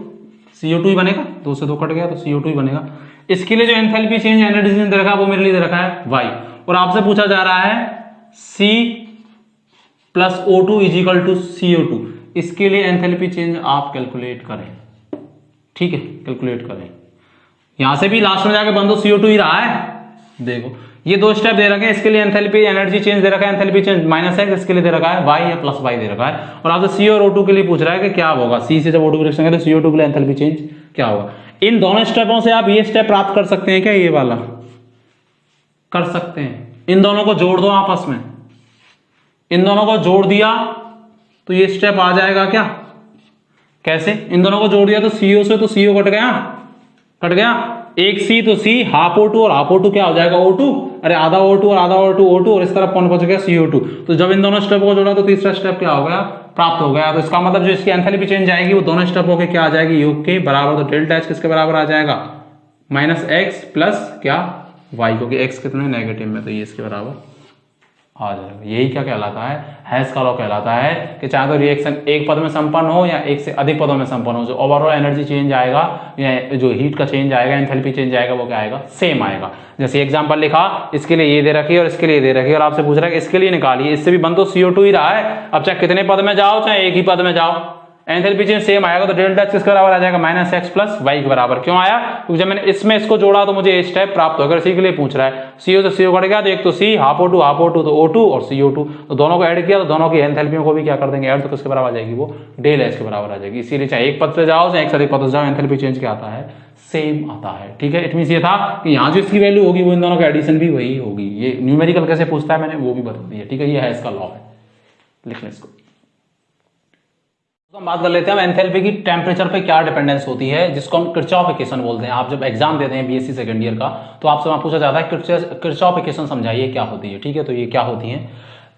[SPEAKER 1] CO2 ही बनेगा, 2 से 2 कट गया तो CO2 ही बनेगा। इसके लिए जो एंथैल्पी चेंज एनर्जी चेंज दे रखा है वो मेरे लिए दे रखा है y, और आपसे पूछा जा रहा है C plus O2 is equal to CO2। इसके लिए एंथैल्पी चेंज आप कैलकुलेट करें, ठीक है, कैलकुलेट करें। यहां से भी लास्ट में जाके बंदो CO2 ही रहा है, देखो ये 2 स्टेप दे रखे हैं, इसके लिए एंथैल्पी एनर्जी चेंज दे रखा है, एंथैल्पी चेंज -x, इसके लिए दे रखा है y या प्लस y दे रखा है, और आपसे C और O2 के लिए पूछ रहा है कि क्या होगा, C से जब O2 की रिएक्शन करें तो CO2 के लिए एंथैल्पी चेंज क्या होगा। इन दोनों स्टेपों से आप ये स्टेप प्राप्त कर सकते हैं क्या, ये वाला कर सकते हैं। इन दोनों को जोड़ दो आपस में, इन दोनों को जोड़ दिया तो ये स्टेप आ जाएगा क्या, कैसे, इन दोनों को जोड़ दिया तो CO से तो CO कट गया, कट गया, एक C तो C, हाफ O2 और हाफ O2 क्या हो जाएगा O2, अरे आधा O2 और आधा O2 और इस तरफ कौन पहुंच गया CO2। तो जब इन दोनों स्टेप को जोड़ा तो तीसरा स्टेप क्या हो गया, प्राप्त हो गया। तो इसका मतलब जो इसकी एंथैल्पी चेंज आएगी वो दोनों स्टेपों के क्या आ जाएगी, योग के बराबर। तो डेल्टा H किसके बराबर आ जाएगा, -x प्लस क्या y, क्योंकि x कितने नेगेटिव में, तो ये इसके बराबर आ जाएगा। यही क्या कहलाता है, हैश का लॉ कहलाता है कि चाहे तो रिएक्शन एक पद में संपन्न हो या एक से अधिक पदों में संपन्न हो, जो ओवरऑल एनर्जी चेंज आएगा या जो हीट का चेंज आएगा, एंथैल्पी चेंज आएगा, वो क्या आएगा, सेम आएगा। जैसे एग्जांपल लिखा, इसके लिए ये दे रखी है और इसके लिए दे रखी है, और आपसे पूछ रहा है कि इसके लिए निकालिए, इससे भी बन तो CO2 ही रहा है। अब चाहे कितने पद में जाओ चाहे एक ही पद में जाओ, एंथैल्पी चेंज सेम आएगा। तो डेल्टा H किसके बराबर आ जाएगा, -x प्लस y के बराबर। क्यों आया, क्योंकि जब मैंने इसमें इसको जोड़ा तो मुझे ये स्टेप प्राप्त होगा। इसी के लिए पूछ रहा है, CO से CO कट गया तो एक तो C, हाफ O2 तो O2 और CO2, तो दोनों को ऐड किया तो दोनों की एंथैल्पियों को भी क्या कर देंगे ऐड, तो किसके बराबर आ जाएगी, वो डेल H के बराबर आ जाएगी। इसीलिए चाहे एक पद से जाओ चाहे एक से अधिक पद से जाओ, एंथैल्पी चेंज क्या आता है, सेम आता है, ठीक है। इट मींस ये था कि यहाँ जो इसकी वैल्यू होगी वो इन दोनों का एडिशन भी वही होगी। ये न्यूमेरिकल कैसे पूछता है मैंने वो भी बता दिया, ठीक है। ये है इसका लॉ है, लिख लें इसको। तो हम बात कर लेते हैं एंथैल्पी की टेम्परेचर पे क्या डिपेंडेंस होती है, जिसको हम किरचॉफ इक्वेशन बोलते हैं। आप जब एग्जाम देते हैं बीएससी सेकंड ईयर का तो आपसे वहां पूछा जाता है किरचॉफ इक्वेशन समझाइए क्या होती है, ठीक है। तो ये क्या होती है,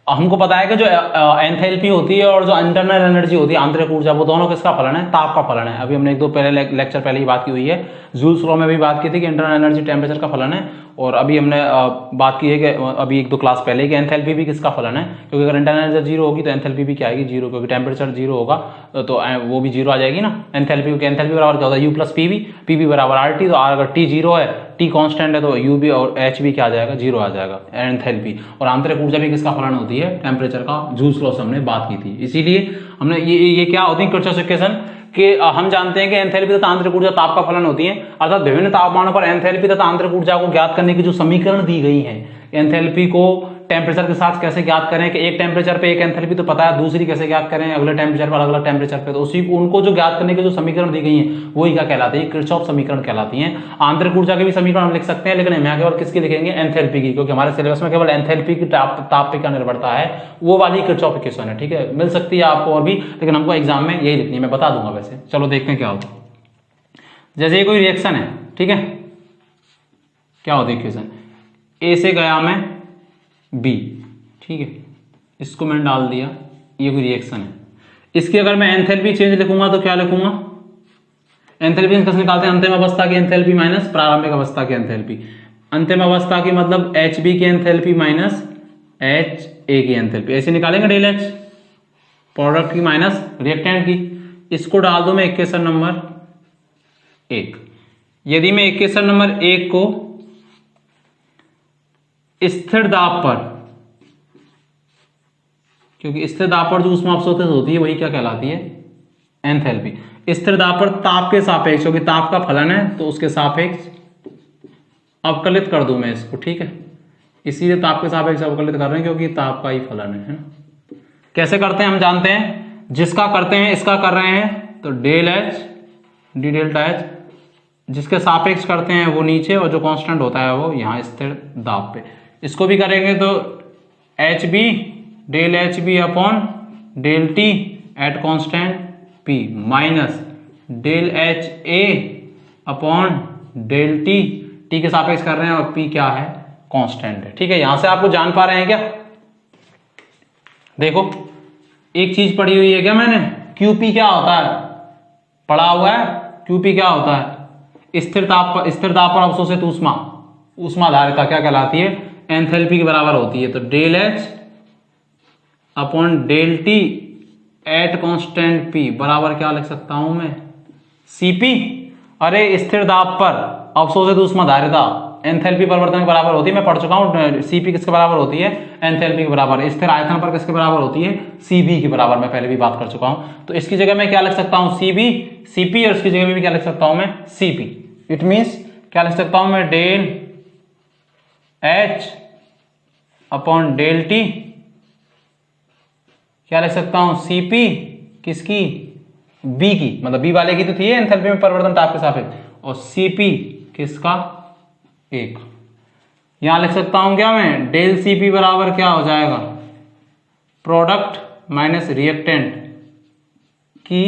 [SPEAKER 1] हमको पता है कि जो एंथैल्पी होती है और जो इंटरनल एनर्जी होती है, आंतरिक ऊर्जा, वो दोनों किसका फलन है, ताप का फलन है। अभी हमने एक दो पहले लेक्चर पहले ही बात की हुई है, जूल्स लॉ में भी बात की थी कि इंटरनल एनर्जी टेम्परेचर का फलन है। और अभी हमने बात की है कि अभी एक दो क्लास पहले कि एंथैल्पी भी किसका फलन है, क्योंकि अगर इंटरनल एनर्जी जीरो होगी तो एंथैल्पी भी क्या आएगी, जीरो, क्योंकि टेम्परेचर जीरो होगा तो वो भी जीरो आ जाएगी ना। एंथैल्पी बराबर क्या होता है, U प्लस पीवी बराबर RT। तो अगर T जीरो है, T कांस्टेंट है, तो U भी और H भी क्या आ जाएगा, जीरो आ जाएगा एंथैल्पी। और आंतरिक ऊर्जा भी किसका फलन होती है, टेम्परेचर का। जूल्स लॉ से हमने बात की थी, इसीलिए हमने ये क्या होती है किरचॉफ इक्वेशन कि हम जानते हैं कि एंथैल्पी तथा आंतरिक ऊर्जा ताप का फलन होती है। अर्थात विभिन्न तापमानों पर एंथैल्पी तथा आंतरिक ऊर्जा को ज्ञात करने की जो समीकरण दी गई है, एंथैल्पी को टेम्परेचर के साथ कैसे ज्ञात करें कि एक टेम्परेचर पे एक एंथैल्पी तो पता है, दूसरी कैसे ज्ञात करें अगले टेम्परेचर पर अगला टेम्परेचर पे, तो उसी उनको जो ज्ञात करने की जो समीकरण दी गई है वही क्या कहलाती है, किरचॉफ समीकरण कहलाती है। आंतरिक ऊर्जा के भी समीकरण हम लिख सकते हैं, लेकिन हम यहाँ केवल किसकी लिखेंगे, एंथैल्पी की, क्योंकि हमारे सिलेबस में केवल एंथैल्पी की ताप पे क्या निर्भरता है, वो वाली किरचॉफ इक्वेशन है, ठीक है। मिल सकती है आपको और भी, लेकिन हमको एग्जाम में यही लिखनी है, मैं बता दूंगा वैसे। चलो देखते हैं क्या होता है। जैसे ये कोई रिएक्शन है, ठीक है, क्या होती है इक्वेशन, ए से गया मैं बी, ठीक है, इसको मैंने डाल दिया, ये कोई रिएक्शन है। इसकी अगर मैं एंथैल्पी चेंज लिखूंगा तो क्या लिखूंगा, एंथैल्पी कैसे निकालते हैं, अंतिम अवस्था की एंथैल्पी माइनस प्रारंभिक अवस्था की एंथैल्पी। अंतिम अवस्था की मतलब HB की एंथैल्पी माइनस HA की एंथैल्पी, ऐसे निकालेंगे डेल H, प्रोडक्ट की माइनस रिएक्टेंट की। इसको डाल दो मैं इक्वेशन नंबर 1। यदि मैं इक्वेशन नंबर 1 को स्थिर दाब पर, क्योंकि स्थिर दाब पर जो ऊष्मा अवशोषित होती है वही क्या कहलाती है, एंथैल्पी। स्थिर दाब पर ताप के सापेक्ष, क्योंकि ताप का फलन है तो उसके सापेक्ष अवकलित कर दूं मैं इसको, ठीक है। इसीलिए ताप के सापेक्ष अवकलित कर रहे हैं क्योंकि ताप का ही फलन है ना। कैसे करते हैं हम जानते हैं, जिसका करते हैं इसका कर रहे हैं तो del H d delta H, जिसके सापेक्ष करते हैं वो नीचे, और जो कांस्टेंट होता है वो यहाँ स्थिर दाब पे। इसको भी करेंगे तो HB del HB upon del T at constant P minus del HA upon del T, T के सापेक्ष कर रहे हैं और पी क्या है, कांस्टेंट है। ठीक है, यहां से आपको जान पा रहे हैं क्या? देखो एक चीज पढ़ी हुई है क्या मैंने, क्यूपी क्या होता है, पढ़ा हुआ है। क्यूपी क्या होता है, स्थिर ताप पर अवशोषित ऊष्मा, ऊष्मा धारिता क्या कहलाती है, एंथैल्पी के बराबर होती है। तो del H upon del T at constant P बराबर क्या लिख सकता हूं मैं, सीपी। अरे स्थिर दाब पर अवशोषित ऊष्मा धारिता एंथैल्पी परिवर्तन के बराबर होती है, मैं पढ़ चुका हूं। सीपी किसके बराबर होती है, एंथैल्पी के बराबर। स्थिर आयतन पर किसके बराबर होती है, सीबी के बराबर, मैं पहले भी बात कर चुका हूं। तो इसकी जगह मैं क्या लिख सकता हूं, सीबी, सीपी, और इसकी जगह में भी क्या लिख सकता हूं मैं, सीपी। इट मीन्स क्या लिख सकता हूं मैं, del H upon del T, क्या लिख सकता हूं, सीपी किसकी, बी की, मतलब बी वाले की तो थी एंथैल्पी में परिवर्तन ताप के सापेक्ष, और सीपी किसका, एक। यहां लिख सकता हूं क्या मैं, डेल सीपी बराबर क्या हो जाएगा, प्रोडक्ट माइनस रिएक्टेंट की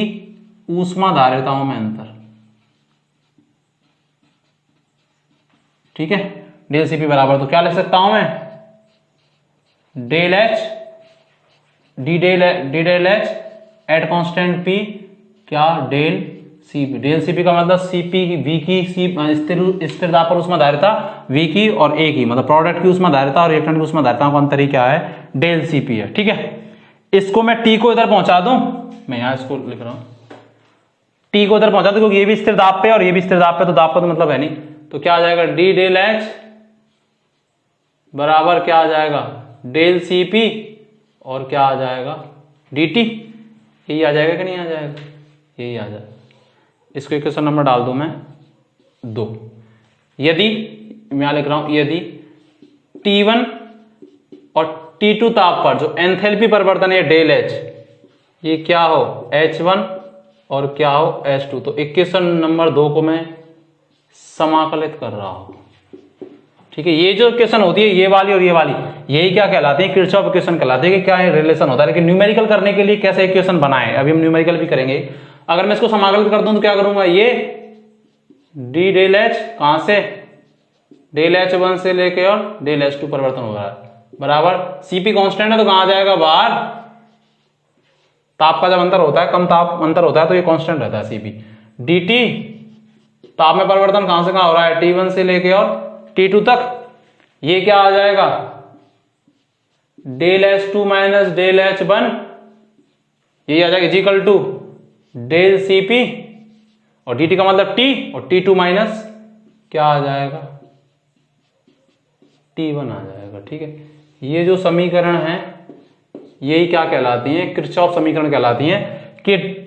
[SPEAKER 1] ऊष्मा धारिताओं में अंतर। ठीक है, डेल सीपी बराबर तो क्या लिख सकता हूं मैं, del H d del H at constant P क्या, डेल सीपी। डेल सीपी का मतलब सीपी वी की, स्थिर दाब पर ऊष्मा धारिता वी की और ए की, मतलब प्रोडक्ट की ऊष्मा धारिता और रिएक्टेंट की ऊष्मा धारिता का अंतर ही क्या है, डेल सीपी है। ठीक है, इसको मैं टी को इधर पहुंचा दूं, मैं यहां इसको लिख रहा हूं, टी को इधर पहुंचा दूं क्योंकि ये भी स्थिर दाब पे और ये भी स्थिर दाब पे, तो दाब का तो मतलब है नहीं। तो क्या आ जाएगा, डी डेल एच बराबर क्या आ जाएगा, डेल सीपी और क्या आ जाएगा, डी टी। यही आ जाएगा कि नहीं आ जाएगा, यही आ जाएगा। इसको इक्वेशन नंबर डाल दूं मैं 2। यदि मैं यहां लिख रहा हूं, यदि T1 और T2 ताप पर जो एंथैल्पी परिवर्तन है डेल एच, ये क्या हो, H1 और क्या हो, H2। तो इक्वेशन नंबर 2 को मैं समाकलित कर रहा हूं। ठीक है, ये जो इक्वेशन होती है ये वाली और ये वाली, यही क्या कहलाती है, किरचॉफ इक्वेशन कहलाती है कि क्या रिलेशन होता है। लेकिन न्यूमेरिकल करने के लिए कैसे इक्वेशन बनाए, अभी हम न्यूमेरिकल भी करेंगे। अगर मैं इसको समाकलित कर दूं तो क्या करूंगा, ये डी डेल एच कहां से, डेल एच 1 से लेके और डेल एच 2 परिवर्तन हो रहा है बराबर, सीपी कांस्टेंट है तो कहां जाएगा, बाहर। ताप का जब अंतर होता है, कम ताप अंतर होता है तो ये कांस्टेंट रहता है सीपी। डीटी ताप में परिवर्तन कहां से कहां हो रहा है, T1 से लेके और T2 तक, ये क्या आ जाएगा, del H2 minus del H1, ये आ जाएगा इक्वल टू डेल सीपी और dt का मतलब t और T2 माइनस क्या आ जाएगा, T1 आ जाएगा। ठीक है, ये जो समीकरण है यही क्या कहलाती है, किरचॉफ समीकरण कहलाती है कि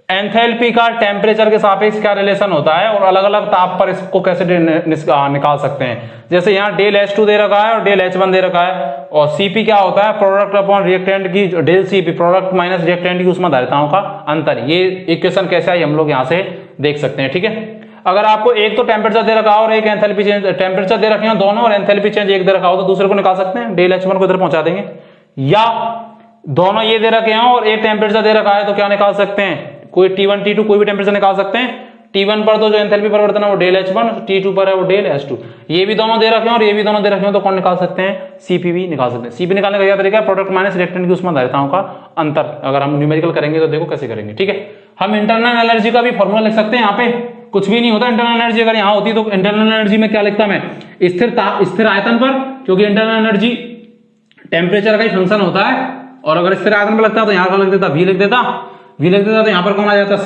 [SPEAKER 1] एंथैल्पी का टेम्परेचर के सापेक्ष क्या रिलेशन होता है और अलग अलग ताप पर इसको कैसे निकाल सकते हैं। जैसे यहाँ डेल H2 दे रखा है और डेल H1 दे रखा है, और Cp क्या होता है, प्रोडक्ट अपॉन रिएक्टेंट की, del Cp product minus reactant की ऊष्मा धारिताओं का अंतर। ये इक्वेशन कैसे आई हम लोग यहाँ से देख सकते हैं। ठीक है, अगर आपको एक तो टेम्परेचर दे रखा हो और एक एंथैल्पी चेंज, टेम्परेचर दे रखे हो दोनों और एंथैल्पी चेंज एक दे रखा हो तो दूसरे को निकाल सकते हैं, डेल H1 को इधर पहुंचा देंगे, या दोनों ये दे रखे हैं और एक टेम्परेचर दे रखा है तो क्या निकाल सकते हैं, कोई T1 T2 कोई भी टेम्परेचर निकाल सकते हैं। T1 पर तो जो एंथैल्पी परिवर्तन है वो डेल H1, T2 पर है वो डेल H2। ये भी दोनों दे रखे हैं और ये भी दोनों दे रखे हैं तो कौन निकाल सकते हैं, Cp भी निकाल सकते हैं। Cp निकालने का यह तरीका है, प्रोडक्ट माइनस रिएक्टेंट की ऊष्मा धारिताओं का अंतर। अगर हम न्यूमेरिकल करेंगे तो देखो कैसे करेंगे। ठीक है, हम इंटरनल एनर्जी का भी फॉर्मूला लिख सकते हैं। यहाँ पे कुछ भी नहीं होता, इंटरनल एनर्जी अगर यहाँ होती तो इंटरनल एनर्जी में क्या लिखता मैं, स्थिर आयतन पर, क्योंकि इंटरनल एनर्जी टेम्परेचर का ही फंक्शन होता है, और अगर स्थिर आयतन पर लगता तो यहाँ पर लिख देता V लिख देता, V लिख देता तो यहाँ पर कौन आ जाता,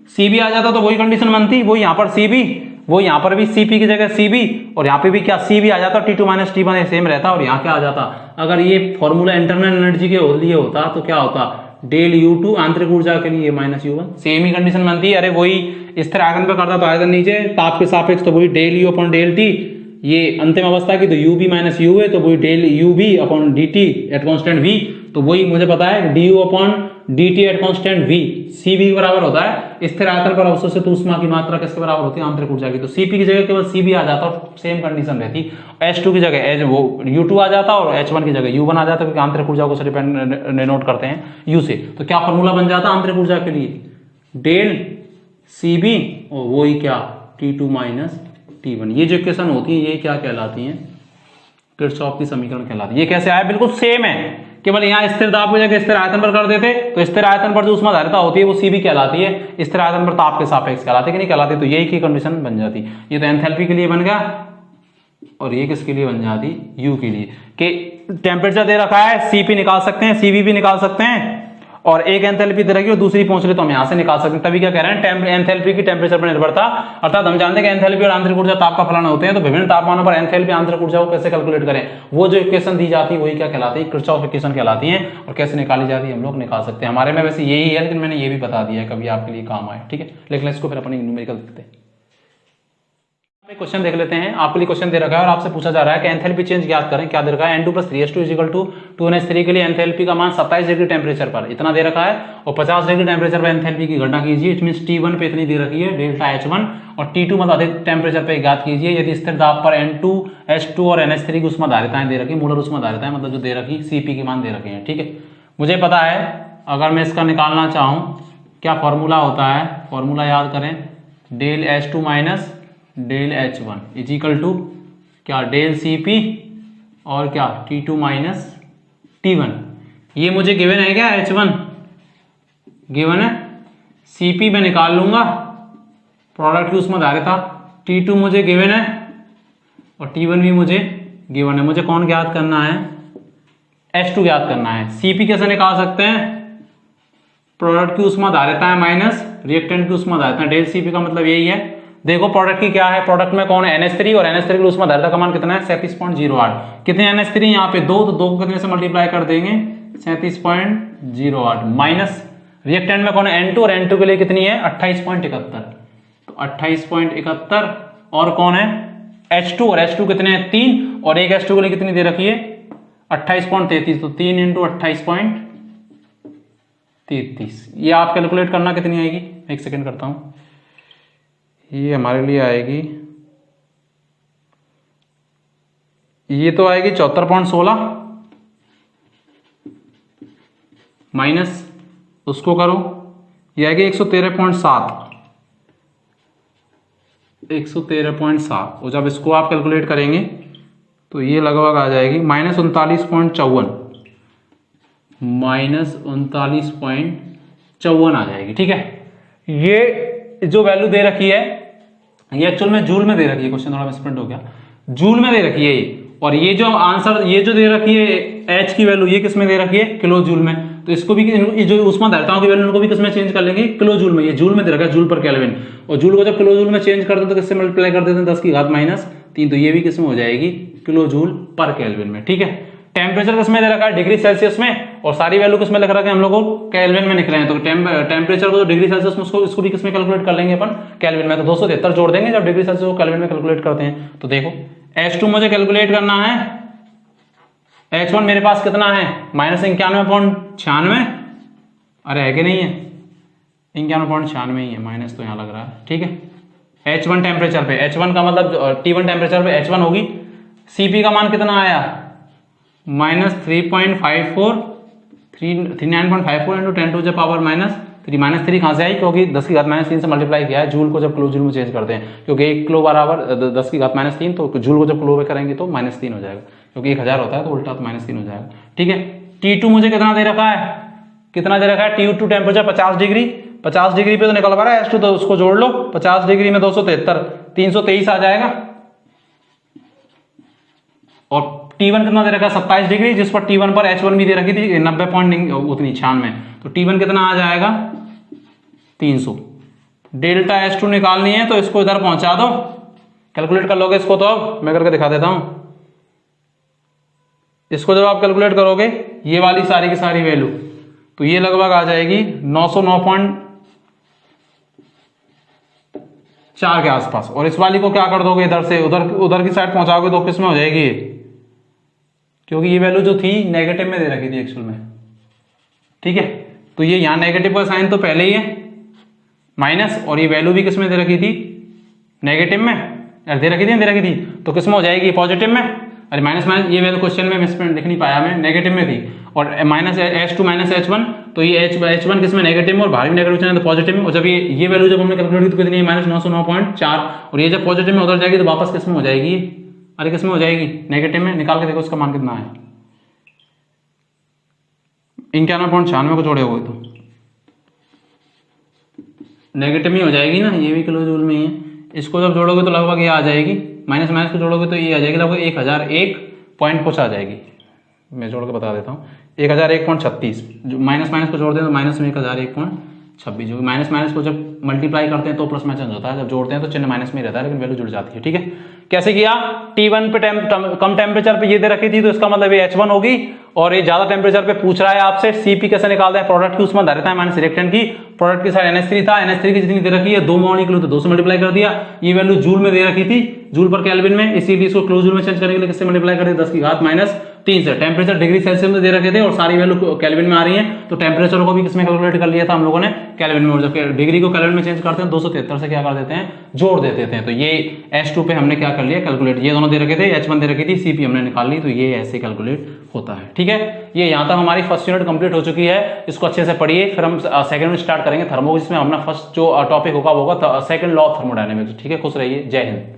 [SPEAKER 1] Cb आ जाता, तो वही कंडीशन बनती, वो यहाँ पर Cb, वो यहाँ पर भी Cp की जगह Cb, और यहाँ पे भी क्या Cb आ जाता, T2 माइनस T1 सेम रहता, और यहाँ क्या आ जाता, अगर ये फॉर्मूला इंटरनल एनर्जी के लिए होता तो क्या होता, डेल U2 आंतरिक ऊर्जा के लिए माइनस U1, सेम ही कंडीशन बनती है। अरे वही स्थिर आयतन पे करता तो आयतन नीचे, ताप के सापेक्ष तो वही del U upon del T, ये अंतिम अवस्था की तो UB माइनस U है तो वही del UB upon DT at constant V, तो वही मुझे पता है DU upon DT at constant V, Cb के बराबर होता है स्थिर आयतन पर अवशोषित ऊष्मा की मात्रा किसके बराबर होती है, आंतरिक ऊर्जा की। तो Cp की जगह केवल Cb आ जाता और सेम कंडीशन रहती, H2 की जगह वो U2 आ जाता और H1 की जगह U1 आ जाता, क्योंकि आंतरिक ऊर्जा को डिनोट करते हैं U से। तो क्या फॉर्मूला बन जाता आंतरिक ऊर्जा के लिए, डेल Cb और वही क्या T2 माइनस T1। ये जो इक्वेशन होती है ये क्या कहलाती है? किरचॉफ की समीकरण कहलाती है। ये कैसे आया? बिल्कुल सेम है, केवल यहाँ स्थिर दाब की जगह स्थिर आयतन पर कर देते, तो स्थिर आयतन पर जो ऊष्माधारिता होती है वो CB कहलाती है, स्थिर आयतन पर ताप के सापेक्ष कहलाती है कि नहीं कहलाती? तो यही की कंडीशन बन जाती। ये तो एंथैल्पी के लिए बन गया, और ये किसके लिए बन जाती? U के लिए, कि टेम्परेचर दे रखा है, CP निकाल सकते हैं, CB भी निकाल सकते हैं, और एक एंथैल्पी दे रखी है और दूसरी पहुंच रही तो हम यहां से निकाल सकते हैं। तभी क्या कह रहे हैं? एंथैल्पी की टेम्परेचर पर निर्भरता, अर्थात हम जानते हैं कि एंथैल्पी और आंतरिक ऊर्जा ताप का फलन होते हैं, तो विभिन्न तापमानों पर एंथैल्पी आंतरिक ऊर्जा को कैसे कैलकुलेट करें? वो जो इक्वेशन दी जाती है वही क्या कहलाती है? किरचॉफ इक्वेशन कहलाती है। और कैसे निकाली जाती है हम लोग निकाल सकते हैं। हमारे में वैसे यही है, लेकिन मैंने ये भी बता दिया है, कभी आपके लिए काम आए, ठीक है। लेकिन इसको फिर अपनी न्यूमेरिकल देखते हैं। क्वेश्चन देख लेते हैं। आपके लिए क्वेश्चन दे रखा है और आपसे पूछा जा रहा है कि एंथैल्पी चेंज ज्ञात करें। क्या दे रखा है? N2 + 3S2 = 2NH3 के लिए एंथैल्पी का मान 27 डिग्री टेम्परेचर पर इतना दे रखा है, और 50 डिग्री टेम्परेचर पर एंथैल्पी की गणना कीजिए। इट मींस T1 पे इतनी दे रखी है डेल्टा H1, और T2 मतलब अधिक टेम्परेचर पे ज्ञात कीजिए यदि स्थिर दाब पर N2, H2 और NH3 की ऊष्माधारिताएं दे रखी, मोलर ऊष्माधारिताएं मतलब जो दे रखी, CP के मान दे रखे हैं, ठीक है। मुझे पता है अगर मैं इसका निकालना चाहूं क्या फॉर्मूला होता है, फॉर्मूला याद करें, del H2 minus del H1 = क्या? डेल CP और क्या? T2 minus T1। ये मुझे गिवन है क्या? H1 गिवन है, CP में निकाल लूंगा प्रोडक्ट की ऊष्माधारिता, T2 मुझे गिवन है और T1 भी मुझे गिवन है। मुझे कौन ज्ञात करना है? H2 ज्ञात करना है। CP कैसे निकाल सकते हैं? प्रोडक्ट की ऊष्माधारिता है माइनस रिएक्टेंट की ऊष्माधारिता। डेल CP का मतलब यही है। देखो प्रोडक्ट की क्या है, प्रोडक्ट में कौन है? NH3, और NH3 की ऊष्माधारिता का मान कितना है? 37.08। कितने NH3 यहाँ पे? 2, तो 2 को कितने से मल्टीप्लाई कर देंगे? 37.08 माइनस रिएक्टेंट में कौन है? N2, और N2 के लिए कितनी है? 28.71। तो 28.71, और कौन है? H2, और H2 कितने हैं? 3, और एक H2 के लिए कितनी दे रखी है? 28.33। तो 3 × 28.33। ये आप कैलकुलेट करना कितनी आएगी? एक सेकेंड करता हूं। ये हमारे लिए आएगी, ये तो आएगी 74.16 माइनस उसको करो, ये आएगी 113.7। 113.7, और जब इसको आप कैलकुलेट करेंगे तो ये लगभग आ जाएगी -39.54, -39.54 आ जाएगी, ठीक है। ये जो वैल्यू दे रखी है ये एक्चुअल में जूल में दे रखी है, क्वेश्चन थोड़ा मिसप्रिंट हो गया, जूल में दे रखी है ये, और ये जो आंसर ये जो दे रखी है H की वैल्यू ये किस में दे रखी है? किलो जूल में। तो इसको भी ये जो ऊष्माधारिताओं की वैल्यू उनको भी किस में चेंज कर लेंगे? किलो जूल में। ये जूल में दे रखा है, जूल पर केल्विन, और जूल को जब किलो जूल में चेंज करते हैं तो किससे मल्टीप्लाई कर देते हैं? 10⁻³ तो ये भी किस में हो जाएगी? किलो जूल पर केल्विन में, ठीक है। टेम्परेचर किसमें दे रखा है? डिग्री सेल्सियस में, और सारी वैल्यू किसमें लिख रखा है हम लोगों को? केल्विन में लिख रहे हैं। तो टेम्परेचर को डिग्री सेल्सियस में इसको भी किसमें कैलकुलेट कर लेंगे अपन? केल्विन में। तो 273 जोड़ देंगे जब डिग्री सेल्सियस को केल्विन में कैलकुलेट करते हैं। तो देखो H2 मुझे कैलकुलेट करना है, H1 मेरे पास कितना है? -91.96। अरे है कि नहीं है? 91.96 ही है, माइनस तो यहाँ लग रहा है, ठीक है। H1 टेम्परेचर पे, H1 का मतलब T1 टेम्परेचर पे H1 होगी। CP का मान कितना आया? -3.54, 39.54 × 10⁻³ -3 कहाँ से आई? क्योंकि 10⁻³ से मल्टीप्लाई किया है जूल को जब किलो जूल में चेंज करते हैं, क्योंकि 1 किलो बराबर 10⁻³ तो जूल को जब किलो में करेंगे तो -3 हो जाएगा, क्योंकि 1000 होता है तो उल्टा तो -3 हो जाएगा, ठीक है। T2 मुझे कितना दे रखा है? कितना दे रखा है? T2 टेम्परेचर 50 डिग्री, 50 डिग्री पे तो निकल पा रहा है H2, तो उसको जोड़ लो। 50 डिग्री में 273, 323 आ जाएगा। और T1 कितना दे रखा है? 27 डिग्री, जिस पर T1 पर H1 भी दे रखी थी 90.96। तो T1 कितना आ जाएगा? 300। डेल्टा H2 निकालनी है तो इसको इधर पहुंचा दो, कैलकुलेट कर लोगे इसको। तो अब मैं करके दिखा देता हूं। इसको जब आप कैलकुलेट करोगे ये वाली सारी की सारी वैल्यू, तो ये लगभग आ जाएगी 909.4 के आसपास। और इस वाली को क्या कर दोगे? इधर से उधर की साइड पहुंचाओगे तो किस में हो जाएगी ये? क्योंकि ये वैल्यू जो थी नेगेटिव में दे रखी थी एक्चुअल में, ठीक है। तो ये यहाँ नेगेटिव का साइन तो पहले ही है माइनस, और ये वैल्यू भी किस में दे रखी थी? नेगेटिव में दे रखी थी, दे रखी थी, तो किस में हो जाएगी? पॉजिटिव में। अरे माइनस ये वैल्यू क्वेश्चन में मिसप्रिंट लिख नहीं पाया मैं, नेगेटिव में थी। और -H2 - H1 तो ये H1 किसमें नेगेटिव में और बाहर भी नेगेटिव चार्ज है तो पॉजिटिव में, और जब ये वैल्यू जब हमने कैलकुलेट की तो कितनी है -909.4, और ये जब पॉजिटिव में उधर जाएगी तो वापस किसमें हो जाएगी, अरे किसमें हो जाएगी, नेगेटिव में। निकाल के देखो इसका मान कितना है, 91.96 को जोड़े हुए तो नेगेटिव में हो जाएगी ना, ये भी किलो जूल में ही है। इसको जब जोड़ोगे तो लगभग ये आ जाएगी, माइनस माइनस को जोड़ोगे तो ये आ जाएगी लगभग 1001 पॉइंट कुछ आ जाएगी। मैं जोड़ के बता देता हूँ, 1001.36, जो माइनस माइनस को जोड़ दें तो माइनस में 1001.26, जो माइनस माइनस को जब मल्टीप्लाई करते हैं तो प्लस में चेंज होता है, जब जोड़ते हैं तो चिन्ह माइनस में रहता है लेकिन वैल्यू जुड़ जाती है। ठीक है, कैसे किया, T1 पे कम टेम्परेचर पे ये दे रखी थी तो इसका मतलब ये H1 होगी, और ये ज्यादा टेम्परेचर पे पूछ रहा है आपसे CP कैसे निकालते हैं, प्रोडक्ट की उसमें धारिता है माइनस रिएक्टेंट की, प्रोडक्ट की साइड NH3 था, NH3 की जितनी दे रखी है 2 मोल निकलो तो 2 से मल्टीप्लाई कर दिया, ये वैल्यू जूल में दे रखी थी, जूल पर केल्विन में, इसीलिए इसको किलो जूल में चेंज करने के लिए किससे मल्टीप्लाई कर दिया 10 की घात -3 से। टेम्परेचर डिग्री सेल्सियस में दे रखे थे और सारी वैल्यू केल्विन में आ रही है, तो टेम्परेचर को भी किसमें कैलकुलेट कर लिया था हम लोगों ने, केल्विन में, और जब डिग्री को केल्विन में चेंज करते हैं 273 से क्या कर देते हैं, जोड़ देते हैं। तो ये H2 पे हमने क्या कर लिया कैलकुलेट, ये दोनों दे रखे थे, H1 दे रखी थी, CP हमने निकाल ली, तो ये ऐसे कैलकुलेट होता है। ठीक है, ये यहाँ तक हमारी फर्स्ट यूनिट कंप्लीट हो चुकी है, इसको अच्छे से पढ़िए, फिर हम सेकंड यूनिट स्टार्ट करेंगे थर्मो, जिसमें अपना फर्स्ट जो टॉपिक होगा वो होगा सेकंड लॉ ऑफ थर्मोडायनेमिक्स। ठीक है, खुश रहिए, जय हिंद।